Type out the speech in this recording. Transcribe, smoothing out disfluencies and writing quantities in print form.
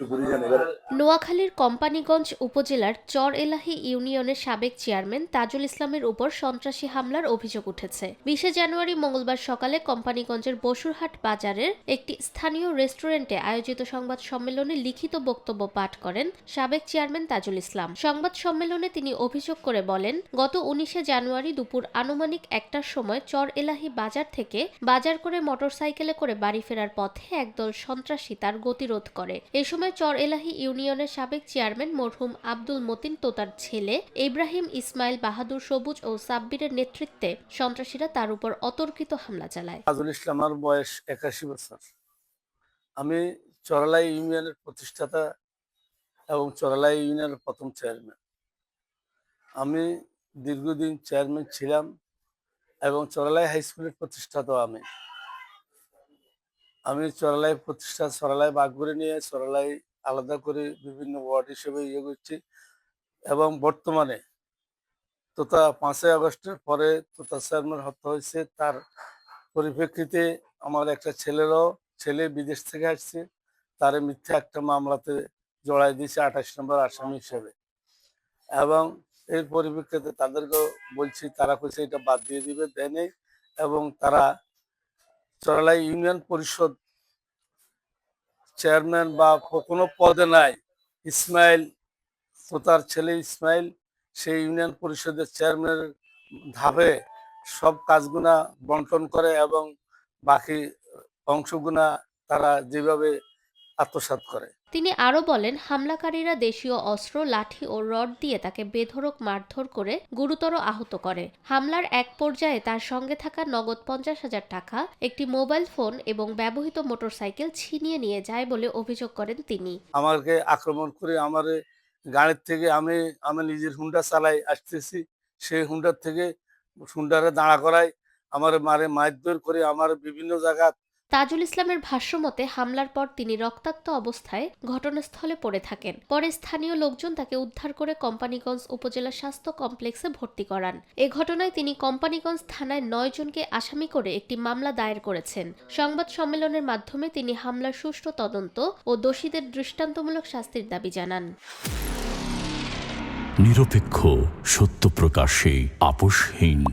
ঘুরে যান এবার। নোয়াখালীর কোম্পানীগঞ্জ উপজেলার চর এলাহি ইউনিয়নের সাবেক চেয়ারম্যান তাজুল ইসলামের উপর সন্ত্রাসী হামলার অভিযোগ উঠেছে। 20 জানুয়ারি মঙ্গলবার সকালে কোম্পানীগঞ্জের বসুরহাট বাজারের একটি স্থানীয় রেস্টুরেন্টে আয়োজিত সংবাদ সম্মেলনে লিখিত বক্তব্য পাঠ করেন সাবেক চেয়ারম্যান তাজুল ইসলাম। সংবাদ সম্মেলনে তিনি অভিযোগ করে বলেন, গত 19 জানুয়ারি দুপুর আনুমানিক 1টার সময় চর এলাহি বাজার থেকে বাজার করে মোটরসাইকেলে করে বাড়ি ফেরার পথে একদল সন্ত্রাসী তার গতিরোধ করে। এ সময় চর এলাহি ইউনিয়নের সাবেক চেয়ারম্যান মরহুম আব্দুল মতিন তোতার ছেলে ইব্রাহিম ইসমাইল বাহাদুর সবুজ ও সাব্বিরের নেতৃত্বে সন্ত্রাসীরা তার উপর অতর্কিত হামলা চালায়। তাজুল ইসলামের বয়স 81 বছর। আমি চরালাই ইউনিয়নের প্রতিষ্ঠাতা এবং চরালাই ইউনিয়নের প্রথম চেয়ারম্যান। আমি দীর্ঘদিন চেয়ারম্যান ছিলাম এবং চরালাই হাই স্কুলের প্রতিষ্ঠাতা আমি চরালাই প্রতিষ্ঠা চরালাই বাঘগুড়ি নিয়ে চরালাই আলাদা করে বিভিন্ন ওয়ার্ড হিসেবে করছি এবং বর্তমানে তোতা 5ই আগস্টের পরে তোতা চেয়ারম্যান হত্যা হয়েছে। তার পরিপ্রেক্ষিতে আমার একটা ছেলে বিদেশ থেকে আসছে, তার মিথ্যা একটা মামলাতে জড়াই দিয়েছে 28 নম্বর আসামি হিসেবে। এবং এর পরিপ্রেক্ষিতে তাদেরকেও বলছি, তারা কইছে এটা বাদ দিয়ে দিবে, দেয় নেই। এবং তারা চরালাই ইউনিয়ন পরিষদ চেয়ারম্যান বা কোনো পদে নাই ইসমাইল, তার ছেলে ইসমাইল সেই ইউনিয়ন পরিষদের চেয়ারম্যানের ধাপে সব কাজগুলা বন্টন করে এবং বাকি অংশগুলা তারা যেভাবে আত্মসাৎ করে। তিনি আরও বলেন, হামলাকারীরা দেশীয় অস্ত্র, লাঠি ও রড দিয়ে তাকে বেধড়ক মারধর করে গুরুতর আহত করে। হামলার এক পর্যায়ে তার সঙ্গে থাকা নগদ 50,000 টাকা, একটি মোবাইল ফোন এবং ব্যবহৃত মোটরসাইকেল ছিনিয়ে নিয়ে যায় বলে অভিযোগ করেন তিনি। আমাকে আক্রমণ করে আমার গাড়ির থেকে আমি নিজের হুন্ডা চালাই আসতেছি, সেই হুন্ডার থেকে হুন্ডারে দাঁড়া করায় আমার মারধর করে আমার বিভিন্ন জায়গা। তাজুল ইসলামের ভাষ্যমতে, হামলার পর তিনি রক্তাক্ত অবস্থায় ঘটনাস্থলে পড়ে থাকেন। পরে স্থানীয় লোকজন তাকে উদ্ধার করে কোম্পানীগঞ্জ উপজেলা স্বাস্থ্য কমপ্লেক্সে ভর্তি করান। এ ঘটনায় তিনি কোম্পানীগঞ্জ থানায় 9 জনকে আসামি করে একটি মামলা দায়ের করেছেন। সংবাদ সম্মেলনের মাধ্যমে তিনি হামলার সুষ্ঠু তদন্ত ও দোষীদের দৃষ্টান্তমূলক শাস্তির দাবি জানান। নিরপেক্ষ, সত্য প্রকাশে আপোষহীন।